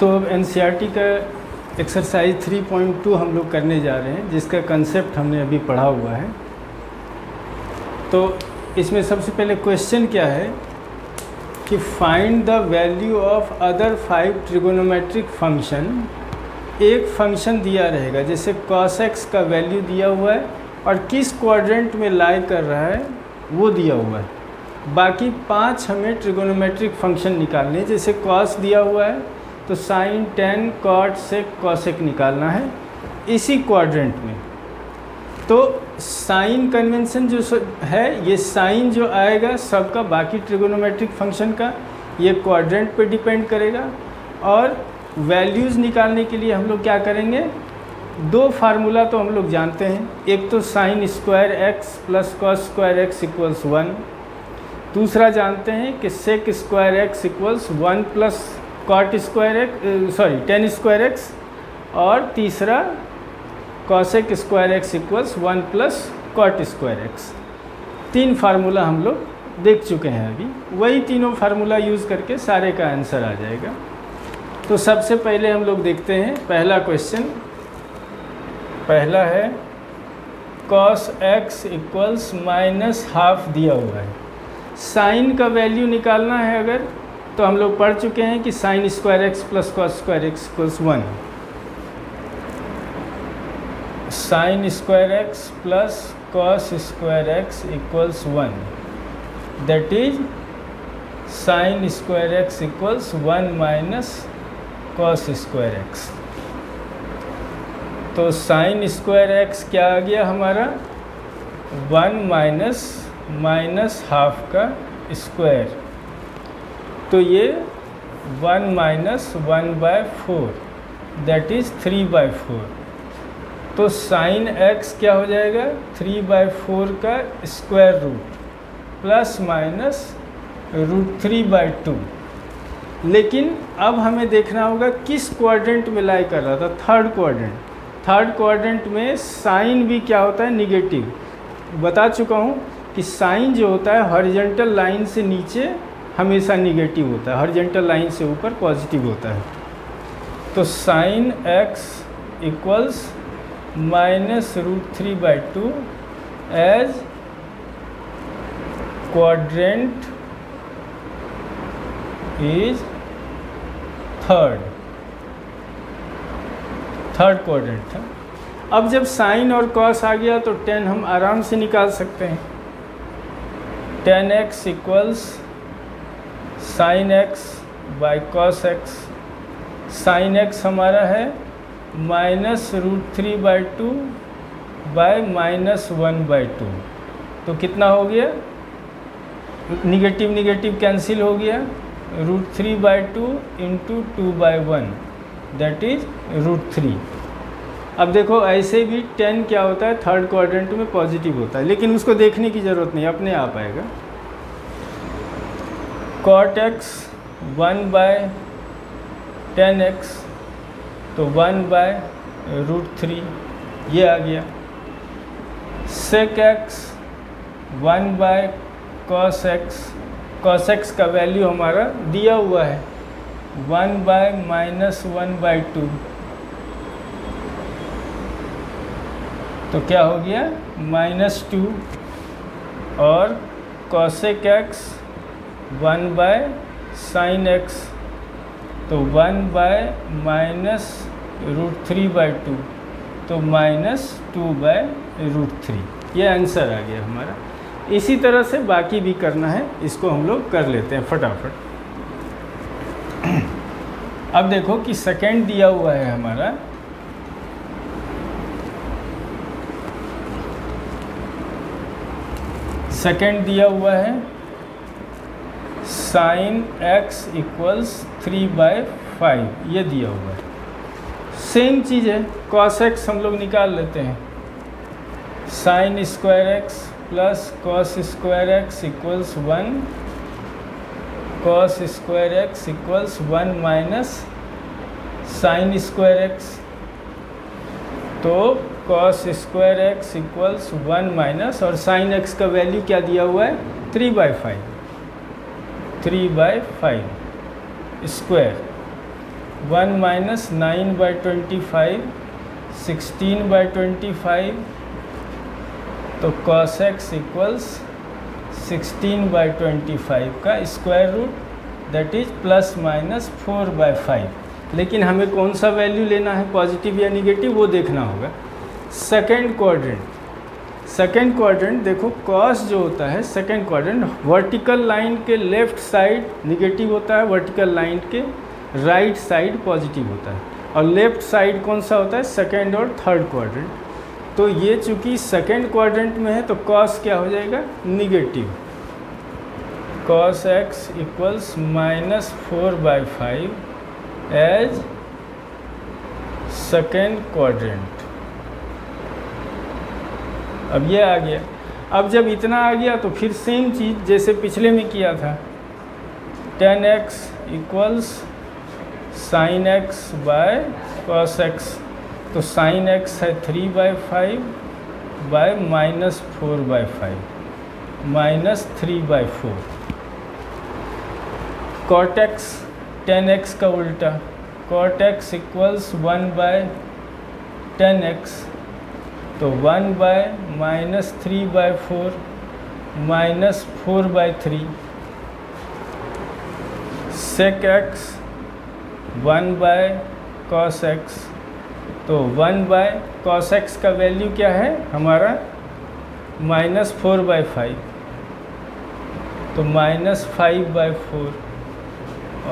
तो अब एनसीईआरटी का एक्सरसाइज 3.2 हम लोग करने जा रहे हैं, जिसका कंसेप्ट हमने अभी पढ़ा हुआ है। तो इसमें सबसे पहले क्वेश्चन क्या है कि find the value of other 5 trigonometric function. एक फंक्शन दिया रहेगा, जैसे cos x का वैल्यू दिया हुआ है और किस क्वाड्रेंट में लाई कर रहा है वो दिया हुआ है। बाकी 5 हमें ट्रिगोनोमेट्रिक फंक्शन निकालने हैं। जैसे cos दिया हुआ है तो sin, tan, cot, sec, cosec निकालना है इसी क्वाड्रेंट में। तो साइन कन्वेंशन जो है, ये साइन जो आएगा सबका बाकी ट्रिगोनोमेट्रिक फंक्शन का, ये क्वाड्रेंट पे डिपेंड करेगा। और वैल्यूज़ निकालने के लिए हम लोग क्या करेंगे, 2 फार्मूला तो हम लोग जानते हैं। एक तो sine square x plus cos square x equals 1। दूसरा जानते हैं कि sec square x equals 1 plus cot square x tan square x. और तीसरा cosec square x equals 1 plus cot square x. 3 formula हम लोग देख चुके हैं अभी। वही तीनों फार्मूला यूज़ करके सारे का आंसर आ जाएगा। तो सबसे पहले हम लोग देखते हैं पहला क्वेश्चन। पहला है cos x इक्वल्स -½ दिया हुआ है। साइन का वैल्यू निकालना है अगर, तो हम लोग पढ़ चुके हैं कि sign square x plus cos square x equals 1। Sign square x plus cos square x equals 1, that is sign square x equals 1 minus cos square x. तो साइन स्क्वायर एक्स क्या आ गया हमारा, 1 माइनस हाफ का square. तो ये 1 minus 1/4 that is 3/4। तो sine x क्या हो जाएगा, 3/4 का स्क्वायर रूट प्लस माइनस √3/2। लेकिन अब हमें देखना होगा किस क्वाड्रेंट में लाई कर रहा था, थर्ड क्वाड्रेंट। थर्ड क्वाड्रेंट में साइन भी क्या होता है, निगेटिव। बता चुका हूँ कि साइन जो होता है हॉरिजॉन्टल लाइन से नीचे हमेशा निगेटिव होता है, हॉरिजॉन्टल लाइन से ऊपर पॉजिटिव होता है। तो sine x equals minus √3/2 as quadrant is third quadrant था। अब जब साइन और कॉस आ गया तो tan हम आराम से निकाल सकते हैं। tan x equals sine x by cos x. Sine x हमारा है -√3/2 बाय -1/2। तो कितना हो गया, निगेटिव निगेटिव कैंसिल हो गया, √3/2 इंटू 2/1 दैट इज √3। अब देखो ऐसे भी tan क्या होता है, थर्ड क्वाड्रेंट में पॉजिटिव होता है, लेकिन उसको देखने की ज़रूरत नहीं, अपने आप आएगा। cot x 1/tan x, तो 1/√3 ये आ गया। sec x 1/cos x। cos x का वैल्यू हमारा दिया हुआ है 1/-1/2। तो क्या हो गया, -2। और cosec x 1/sin x, तो 1/-√3/2, तो -2/√3। ये आंसर आ गया हमारा। इसी तरह से बाकी भी करना है, इसको हम लोग कर लेते हैं फटाफट। अब देखो कि सेकंड दिया हुआ है हमारा, सेकंड दिया हुआ है साइन x इक्वल्स 3/5, ये दिया हुआ है। सेम चीज़ है, cos x हम लोग निकाल लेते हैं। Sine square x plus cos square x equals 1, cos square x equals 1 minus sine square x. तो cos square x equals 1 minus, और साइन एक्स का वैल्यू क्या दिया हुआ है, 3/5 स्क्वायर 1 माइनस 9/25 16/25, तो cos x इक्वल्स 16/25 का square root, that is plus minus 4/5। लेकिन हमें कौन सा वैल्यू लेना है, पॉजिटिव या निगेटिव, वो देखना होगा। सेकेंड क्वाड्रेंट देखो, कॉस जो होता है सेकेंड क्वाड्रेंट वर्टिकल लाइन के लेफ्ट साइड निगेटिव होता है, वर्टिकल लाइन के राइट साइड पॉजिटिव होता है। और लेफ्ट साइड कौन सा होता है, सेकेंड और थर्ड क्वाड्रेंट। तो ये चूँकि सेकेंड क्वाड्रेंट में है तो कॉस क्या हो जाएगा, negative. cos x equals minus 4/5 as second quadrant. अब ये आ गया। अब जब इतना आ गया तो फिर सेम चीज़ जैसे पिछले में किया था, tan x equals sin x by cos x। तो sin x है 3/5 by minus 4/5 minus 3/4। cot x tan x का उल्टा, cot x equals 1/tan x। तो 1 minus 3/4 minus 4/3। sec x 1/cos x। तो 1/cos x का वैल्यू क्या है हमारा, माइनस 4/5, तो माइनस 5/4।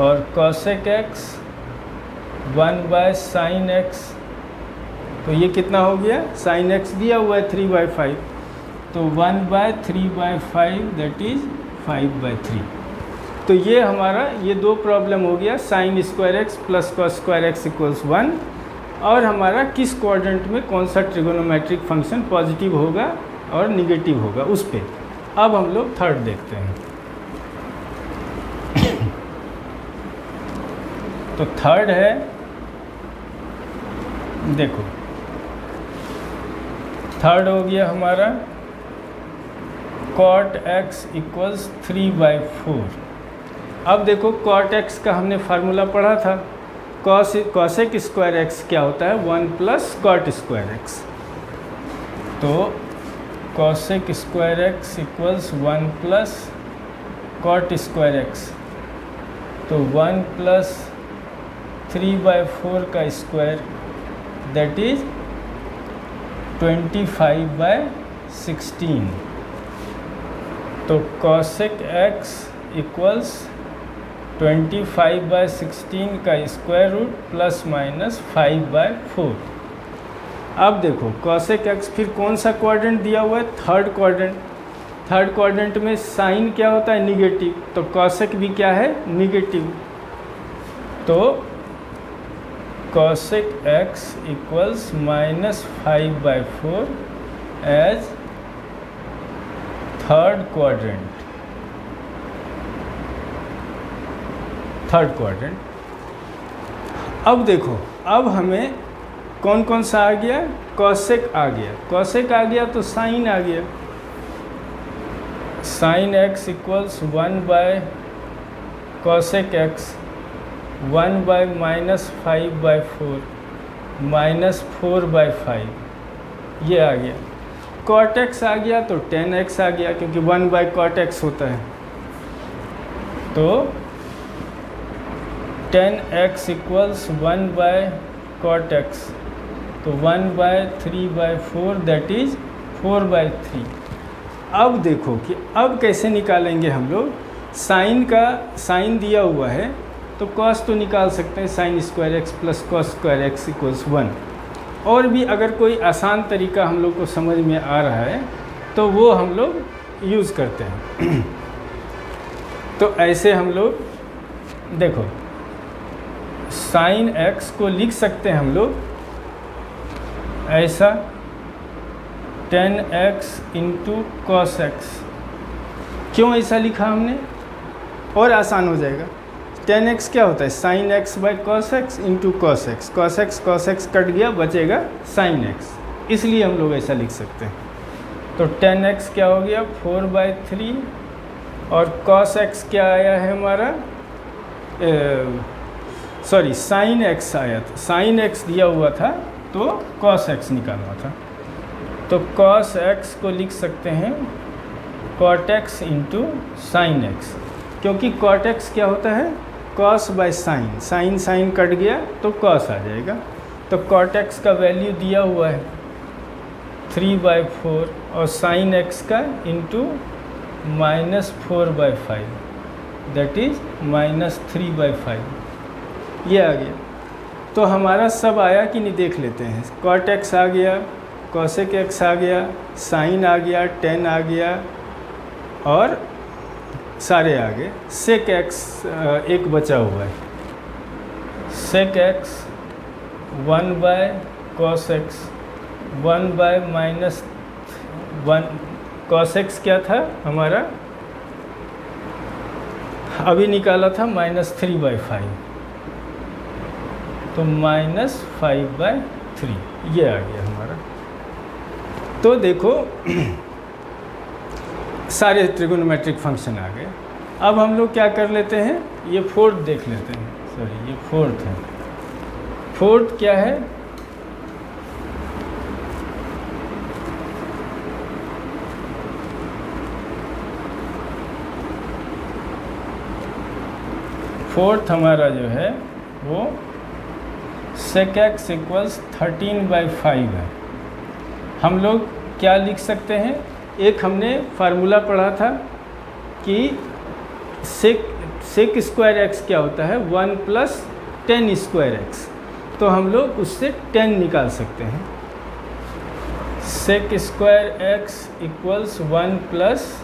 और cosec x 1/sin x, तो ये कितना हो गया, sin x दिया हुआ है 3/5, तो 1/3/5 दैट इज 5/3। तो ये हमारा ये दो प्रॉब्लम हो गया, sin square x plus cos square x equals 1, और हमारा किस क्वाड्रेंट में कौन सा ट्रिगोनोमेट्रिक फंक्शन पॉजिटिव होगा और निगेटिव होगा उस पे। अब हम लोग थर्ड देखते हैं। तो थर्ड है, देखो थर्ड हो गया हमारा cot x इक्वल्स 3/4। अब देखो cot x का हमने फार्मूला पढ़ा था, cosec स्क्वायर x क्या होता है, 1 प्लस cot स्क्वायर x। तो cosec square x equals 1 plus cot square x। तो 1 प्लस 3/4 का स्क्वायर दैट इज 25/16। तो cosec x इक्वल्स 25/16 का स्क्वायर रूट प्लस माइनस 5/4। अब देखो cosec x फिर कौन सा क्वाड्रेंट दिया हुआ है, थर्ड क्वाड्रेंट। थर्ड क्वाड्रेंट में साइन क्या होता है, निगेटिव, तो cosec भी क्या है, निगेटिव। तो cosec x equals minus 5/4 as third quadrant. अब देखो, अब हमें कौन कौन सा आ गया, cosec आ गया, cosec आ गया तो साइन आ गया। sin x equals 1/cosec x 1 minus 5/4 minus 4/5, ये आ गया। cot x आ गया तो tan x आ गया, क्योंकि 1/cot x होता है। तो tan x equals 1/cot x, तो 1/3/4 दैट इज 4/3। अब देखो कि अब कैसे निकालेंगे हम लोग, साइन का साइन दिया हुआ है तो cos तो निकाल सकते हैं, sin square x plus cos square x equals 1। और भी अगर कोई आसान तरीका हम लोग को समझ में आ रहा है तो वो हम लोग यूज़ करते हैं। तो ऐसे हम लोग देखो sin x को लिख सकते हैं हम लोग ऐसा, tan x into cos x। क्यों ऐसा लिखा हमने, और आसान हो जाएगा। tan x क्या होता है, sin x by cos x into cos x। cos x cut गया, बचेगा sin x, इसलिए हम लोग ऐसा लिख सकते हैं। तो tan x क्या हो गया 4/3, और cos x क्या आया है हमारा सॉरी साइन एक्स आया था, साइन एक्स दिया हुआ था तो कॉस एक्स निकालना था। तो कॉस एक्स को लिख सकते हैं cot x into sine x, क्योंकि कॉट एक्स क्या होता है cos by sine, sine sine cut गया तो कॉस आ जाएगा। तो कॉट एक्स का वैल्यू दिया हुआ है 3/4 और साइन एक्स का इंटू -4/5 दैट इज़ -3/5, ये आ गया। तो हमारा सब आया कि नहीं देख लेते हैं। कॉट एक्स आ गया, कॉसेक एक्स आ गया, साइन आ गया, टेन आ गया और सारे आ गए। सेक एक्स एक बचा हुआ है, सेक x 1/cos x 1/-1 cos x क्या था हमारा, अभी निकाला था -3/5, तो -5/3 ये आ गया हमारा। तो देखो सारे ट्रिगोनोमेट्रिक फंक्शन आ गए। अब हम लोग क्या कर लेते हैं, ये फोर्थ देख लेते हैं। सॉरी ये फोर्थ है। फोर्थ क्या है, फोर्थ हमारा जो है वो sec x इक्वल्स 13/5 है। हम लोग क्या लिख सकते हैं, एक हमने फार्मूला पढ़ा था कि सेक स्क्वायर एक्स क्या होता है 1 + 10 स्क्वायर एक्स, तो हम लोग उससे 10 निकाल सकते हैं। Sec square x equals 1 +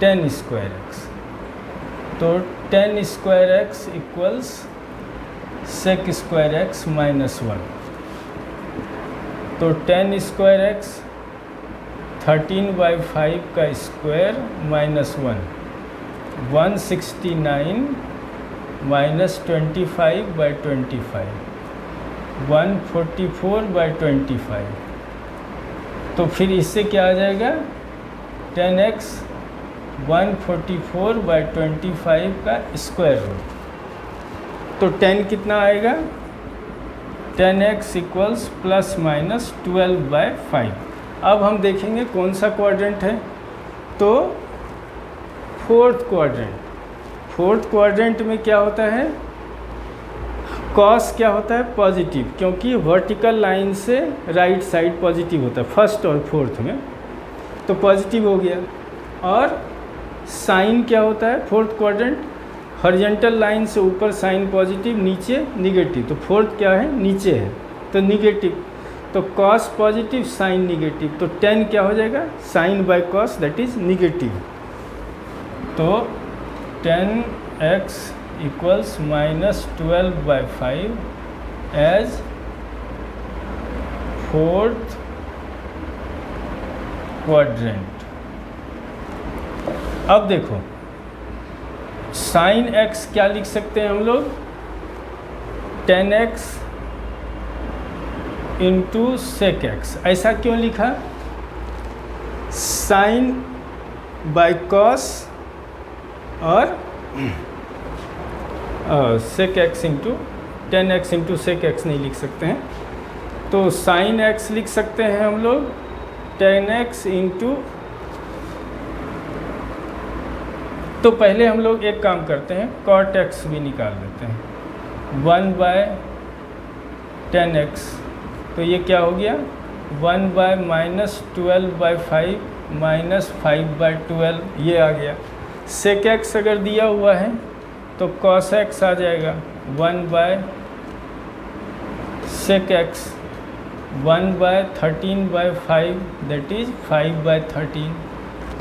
10 square x, तो 10 square x equals sec square x -1, तो 10 स्क्वायर एक्स 13/5 का स्क्वायर -1 169 -25/25 144/25। तो फिर इससे क्या आ जाएगा 10x 144/25 का स्क्वायर रूट, तो 10 कितना आएगा 10x इक्वल्स ±12/5। अब हम देखेंगे कौन सा क्वाड्रेंट है, तो फोर्थ क्वाड्रेंट में क्या होता है, कॉस क्या होता है पॉजिटिव, क्योंकि वर्टिकल लाइन से राइट साइड पॉजिटिव होता है फर्स्ट और फोर्थ में, तो पॉजिटिव हो गया। और साइन क्या होता है फोर्थ क्वाड्रेंट, हॉरिजॉन्टल लाइन से ऊपर साइन पॉजिटिव, नीचे निगेटिव, तो फोर्थ क्या है नीचे है तो निगेटिव, तो कॉस पॉजिटिव साइन निगेटिव, तो 10 क्या हो जाएगा sine by cos that is negative, तो 10x equals -12/5 as fourth quadrant. अब देखो साइन x क्या लिख सकते हैं हम लोग 10x इंटू सेक एक्स। ऐसा क्यों लिखा, साइन बाय कॉस और sec x into 10x into sec x नहीं लिख सकते हैं, तो साइन एक्स लिख सकते हैं हम लोग 10x इंटू, तो पहले हम लोग एक काम करते हैं कॉट एक्स भी निकाल लेते हैं 1/10x, तो ये क्या हो गया 1/-12/5 -5/12 ये आ गया। सेक एक्स अगर दिया हुआ है तो कॉस एक्स आ जाएगा 1/sec x 1/13/5 दैट इज 5/13।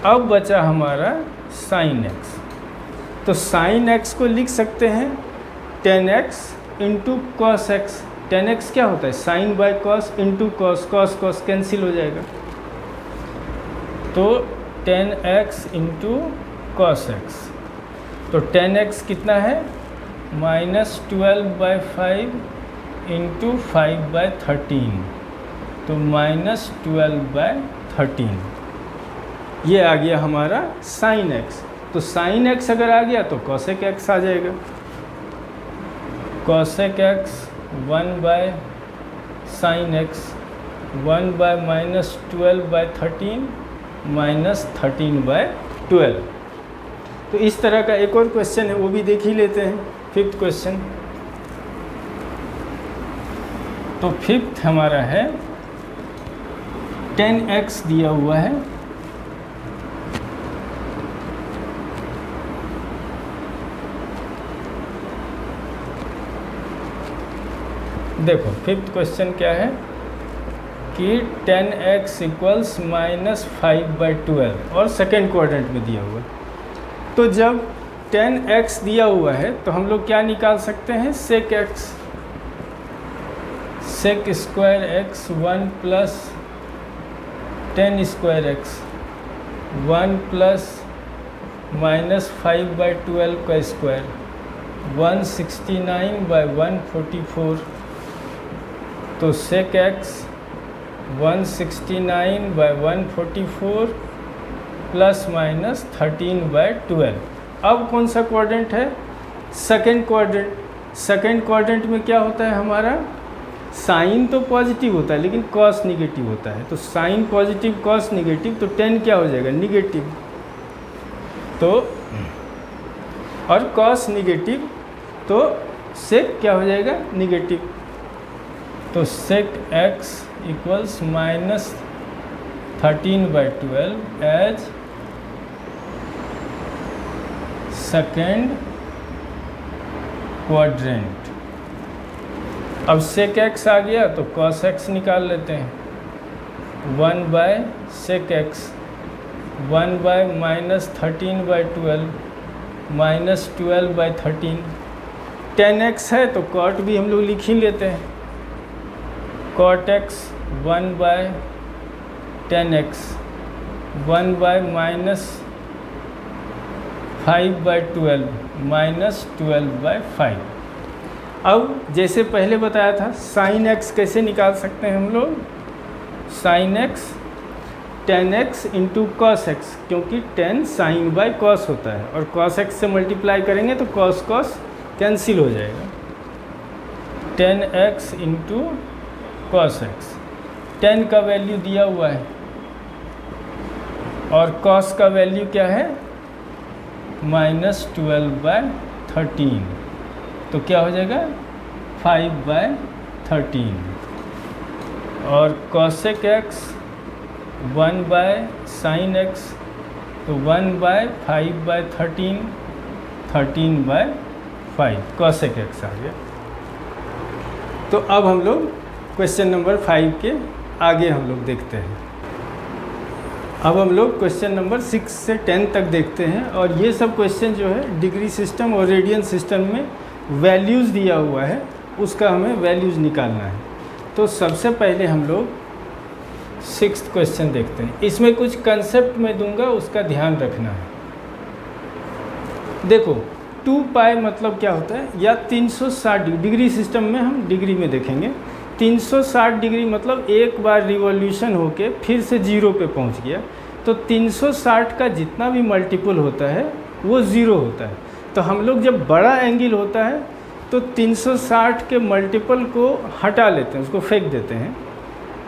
अब बचा हमारा साइन एक्स, तो साइन एक्स को लिख सकते हैं 10x into cos x. 10x क्या होता है sine by cos into cos, cos cos cancel हो जाएगा, तो 10x इंटू कॉस एक्स, तो 10x कितना है -12/5 इंटू 5/13, तो -12/13 ये आ गया हमारा साइन एक्स। तो साइन एक्स अगर आ गया तो कॉसेक एक्स आ जाएगा, कॉसेक एक्स 1/sin x 1/-12/13 -13/12। तो इस तरह का एक और क्वेश्चन है, वो भी देख ही लेते हैं। फिफ्थ क्वेश्चन, तो फिफ्थ हमारा है 10x दिया हुआ है, देखो फिफ्थ क्वेश्चन क्या है कि 10x = -5/12 और सेकेंड क्वाड्रेंट में दिया हुआ है। तो जब 10x दिया हुआ है तो हम लोग क्या निकाल सकते हैं, sec x, sec square x 1 + 10 square x 1 + -5/12 का स्क्वायर 169/144। तो sec x 169/144 ± 13/12। अब कौन सा क्वाड्रेंट है, सेकेंड क्वाड्रेंट। सेकेंड क्वाड्रेंट में क्या होता है हमारा, साइन तो पॉजिटिव होता है लेकिन कॉस निगेटिव होता है। तो साइन पॉजिटिव कॉस निगेटिव, तो 10 क्या हो जाएगा, निगेटिव। तो और कॉस निगेटिव, तो सेक क्या हो जाएगा, निगेटिव। तो sec x = -13/12 as second quadrant. अब sec x आ गया तो cos x निकाल लेते हैं, 1/sec x 1/-13/12 -12/13। 10x है तो cot भी हम लोग लिख ही लेते हैं, cot x 1/10x 1/-5/12 -12/5। अब जैसे पहले बताया था sin x कैसे निकाल सकते हैं हम लोग, sin x 10x × cos x, क्योंकि 10 sin/cos होता है और cos x से मल्टीप्लाई करेंगे तो cos कैंसिल हो जाएगा। 10x × cos x, 10 का वैल्यू दिया हुआ है और cos का वैल्यू क्या है, -12/13। तो क्या हो जाएगा, 5/13। और cosec x 1/sin x, तो 1/5/13 13/5 cosec x आ गया। तो अब हम लोग क्वेश्चन नंबर 5 के आगे हम लोग देखते हैं। अब हम लोग क्वेश्चन नंबर 6 से 10 तक देखते हैं और ये सब क्वेश्चन जो है डिग्री सिस्टम और रेडियन सिस्टम में वैल्यूज़ दिया हुआ है, उसका हमें वैल्यूज़ निकालना है। तो सबसे पहले हम लोग 6th क्वेश्चन देखते हैं। इसमें कुछ कंसेप्ट मैं दूंगा, उसका ध्यान रखना है। देखो 2π मतलब क्या होता है, या 360 डिग्री सिस्टम में हम डिग्री में देखेंगे। 360 डिग्री मतलब एक बार रिवॉल्यूशन होके फिर से 0 पे पहुंच गया। तो 360 का जितना भी मल्टीपल होता है वो 0 होता है। तो हम लोग जब बड़ा एंगल होता है तो 360 के मल्टीपल को हटा लेते हैं, उसको फेंक देते हैं।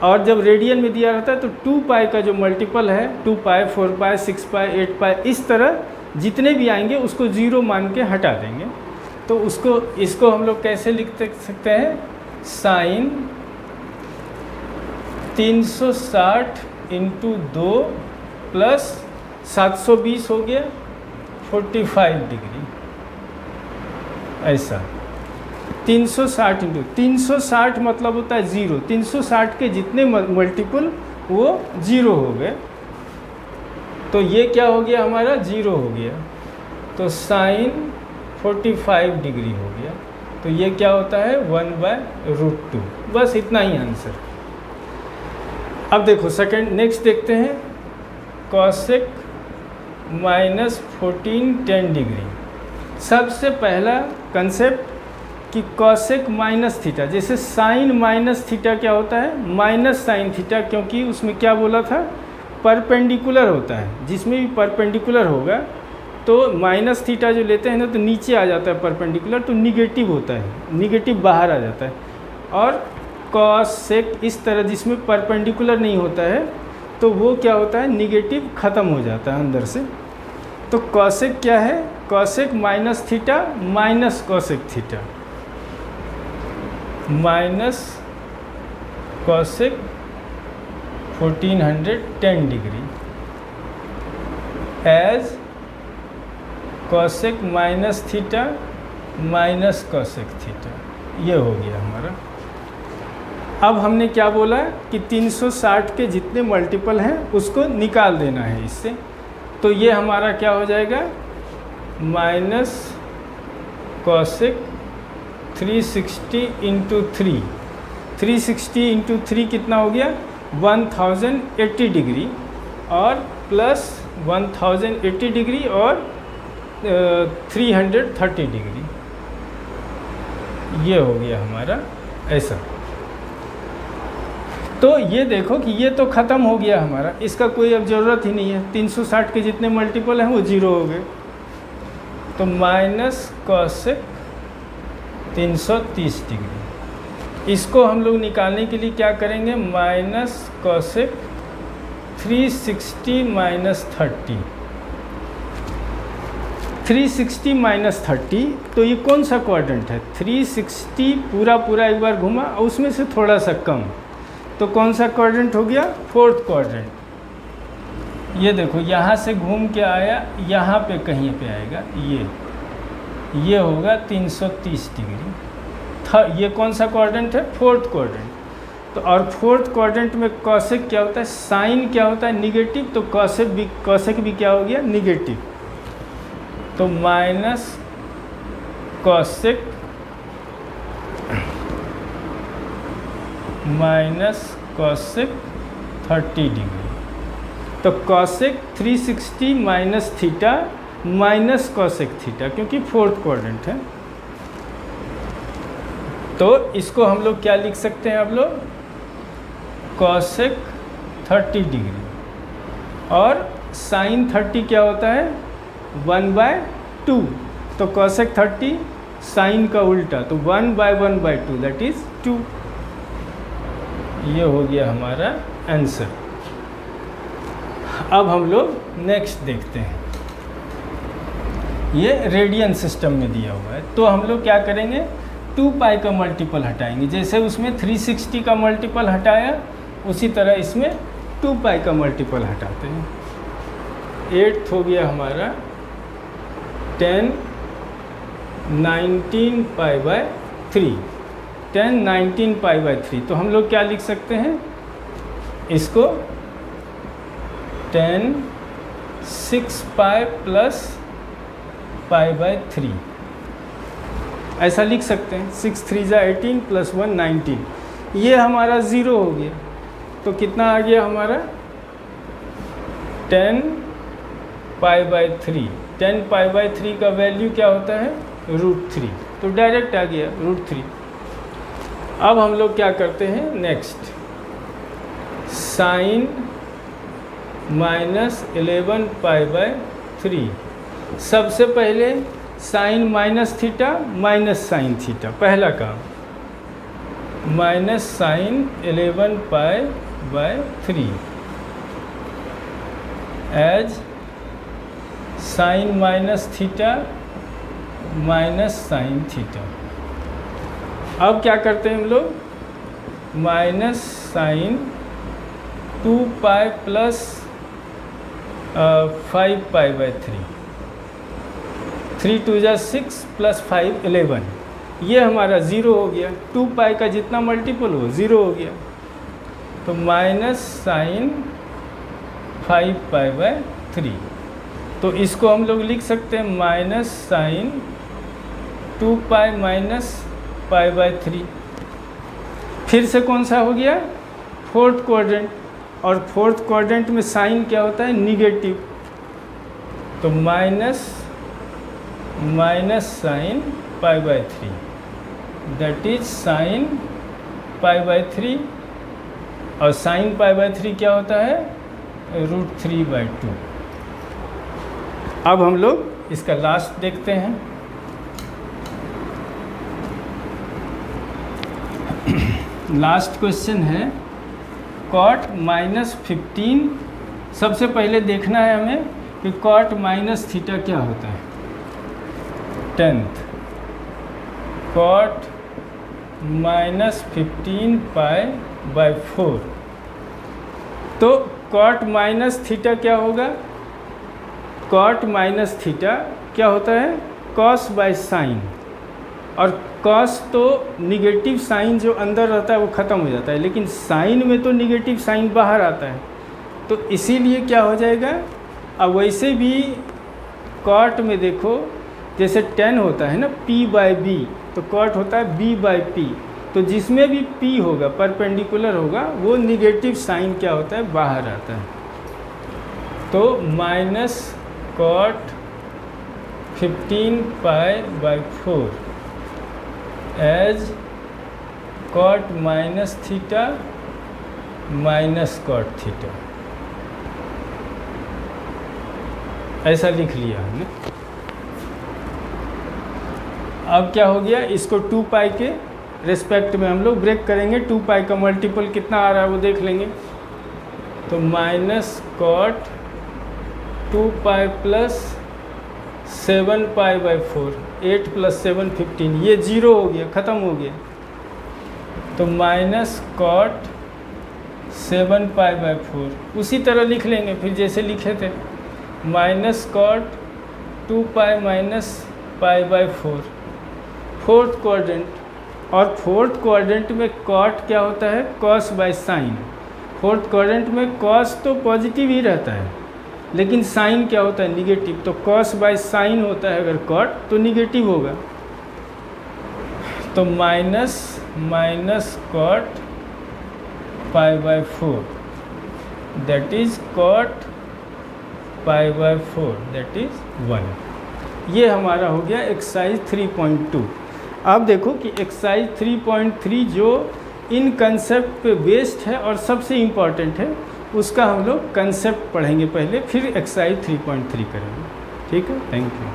और जब रेडियन में दिया रहता है तो 2π का जो मल्टीपल है 2π, 4π, 6π, 8π, इस तरह जितने भी आएंगे उसको 0 मान के हटा देंगे। तो इसको हम लोग कैसे लिख सकते हैं, साइन 360 × 2 + 720 हो गया 45 डिग्री, ऐसा 360 मतलब होता है 0। 360 के जितने मल्टीपल वो 0 हो गए। तो ये क्या हो गया हमारा, 0 हो गया। तो साइन 45 डिग्री हो गया। तो ये क्या होता है, 1/√2। बस इतना ही आंसर। अब देखो सेकंड, नेक्स्ट देखते हैं कॉसेक -14 10 डिग्री। सबसे पहला कंसेप्ट कि कॉसेक माइनस थीटा, जैसे साइन माइनस थीटा क्या होता है, माइनस साइन थीटा, क्योंकि उसमें क्या बोला था, परपेंडिकुलर होता है। जिसमें भी परपेंडिकुलर होगा तो तो माइनस थीटा जो लेते हैं ना तो नीचे आ जाता है परपेंडिकुलर, तो निगेटिव होता है, निगेटिव बाहर आ जाता है। और कॉस सेक इस तरह जिसमें परपेंडिकुलर नहीं होता है तो वो क्या होता है, निगेटिव ख़त्म हो जाता है अंदर से। तो कॉसेक क्या है, cosec minus theta minus cosec theta minus cosec 1410 degree as cosec minus theta minus cosec theta. ये हो गया हमारा। अब हमने क्या बोला कि 360 के जितने मल्टीपल हैं उसको निकाल देना है इससे। तो ये हमारा क्या हो जाएगा, माइनस कॉसेक 360 इंटू 360 इंटू 3 कितना हो गया 1080 डिग्री, और प्लस 1080 डिग्री और 330 डिग्री। ये हो गया हमारा ऐसा। तो ये देखो कि ये तो ख़त्म हो गया हमारा, इसका कोई अब ज़रूरत ही नहीं है। 360 के जितने मल्टीपल हैं वो 0 हो गए। तो माइनस कॉसेक 330 डिग्री, इसको हम लोग निकालने के लिए क्या करेंगे, माइनस कॉसेक 360 माइनस 30, 360 माइनस 30। तो ये कौन सा क्वाड्रेंट है, 360 पूरा एक बार घुमा और उसमें से थोड़ा सा कम, तो कौन सा क्वाड्रेंट हो गया, फोर्थ क्वाड्रेंट। ये देखो यहाँ से घूम के आया, यहाँ पे कहीं पे आएगा, ये होगा 330 डिग्री। ये कौन सा क्वाड्रेंट है, फोर्थ क्वाड्रेंट। तो और फोर्थ क्वाड्रेंट में कॉसेक क्या होता है, साइन क्या होता है, निगेटिव। तो कॉसेक भी क्या हो गया, निगेटिव। तो minus cosec minus cosec 30 degree. तो cosec 360 minus theta minus cosec theta, क्योंकि फोर्थ क्वाड्रेंट है। तो इसको हम लोग क्या लिख सकते हैं, अब लोग कॉसेक 30 डिग्री, और साइन 30 क्या होता है 1/2। तो कॉसेक 30 साइन का उल्टा, तो 1/1/2 दैट इज़ 2। ये हो गया हमारा आंसर। अब हम लोग नेक्स्ट देखते हैं। ये रेडियन सिस्टम में दिया हुआ है, तो हम लोग क्या करेंगे, 2 पाई का मल्टीपल हटाएंगे। जैसे उसमें 360 का मल्टीपल हटाया, उसी तरह इसमें 2 पाई का मल्टीपल हटाते हैं। 8 हो गया हमारा 10 19 पाई/3, 10 19 पाई/3। तो हम लोग क्या लिख सकते हैं इसको, 10 6 पाई प्लस पाई/3 ऐसा लिख सकते हैं। 6 3 = 18 प्लस 1 19। ये हमारा 0 हो गया। तो कितना आ गया हमारा 10 पाई/3। 10 पाई/3 का वैल्यू क्या होता है √3। तो डायरेक्ट आ गया √3। अब हम लोग क्या करते हैं नेक्स्ट, साइन -11 पाई/3। सबसे पहले sine minus theta minus sine theta, पहला काम माइनस साइन 11 पाई/3 as sine minus theta minus sine theta. अब क्या करते हैं हम लोग, माइनस साइन 2 पाई प्लस 5 पाई/3, 3 2 = 6 प्लस 5 11। ये हमारा 0 हो गया। 2 पाई का जितना मल्टीपल हो 0 हो गया। तो माइनस साइन 5 पाई/3। तो इसको हम लोग लिख सकते हैं माइनस साइन 2 पाई माइनस पाई/3। फिर से कौन सा हो गया, फोर्थ क्वाड्रेंट। और फोर्थ क्वाड्रेंट में साइन क्या होता है निगेटिव। तो माइनस साइन पाई/3 दैट इज साइन पाई/3। और साइन पाई/3 क्या होता है √3/2। अब हम लोग इसका लास्ट देखते हैं। लास्ट क्वेश्चन है कॉट -15। सबसे पहले देखना है हमें कि कॉट माइनस थीटा क्या होता है। 10th cot -15 π/4। तो कॉट माइनस थीटा क्या होगा? कॉट माइनस थीटा क्या होता है? Cos by sign. और कॉस तो निगेटिव साइन जो अंदर रहता है वो ख़त्म हो जाता है, लेकिन साइन में तो निगेटिव साइन बाहर आता है, तो इसीलिए क्या हो जाएगा। अब वैसे भी कॉट में देखो जैसे 10 होता है ना p/b, तो कॉट होता है b/p। तो जिसमें भी p होगा परपेंडिकुलर होगा वो निगेटिव साइन क्या होता है? बाहर आता है। तो minus cot 15 π/4 as cot minus theta minus cot theta, ऐसा लिख लिया हमने। अब क्या हो गया, इसको 2π के रिस्पेक्ट में हम लोग ब्रेक करेंगे। 2π का मल्टीपल कितना आ रहा है वो देख लेंगे। तो माइनस कॉट 2π प्लस 7π/4, 8 + 7 15, ये 0 हो गया, ख़त्म हो गया। तो माइनस कॉट 7π/4 उसी तरह लिख लेंगे फिर जैसे लिखे थे। Minus cot 2π minus π/4 fourth quadrant. और फोर्थ क्वाड्रेंट में कॉट क्या होता है? Cos by sine. Fourth quadrant में कॉस तो पॉजिटिव ही रहता है, लेकिन साइन क्या होता है? निगेटिव। तो कॉस बाय साइन होता है अगर कॉट तो निगेटिव होगा। तो minus cot π/4 that is cot π/4 that is 1। ये हमारा हो गया एक्सरसाइज 3.2। अब देखो कि एक्सरसाइज 3.3 जो इन कंसेप्ट पे बेस्ड है और सबसे इम्पॉर्टेंट है, उसका हम लोग कंसेप्ट पढ़ेंगे पहले, फिर एक्सरसाइज 3.3 करेंगे। ठीक है, थैंक यू।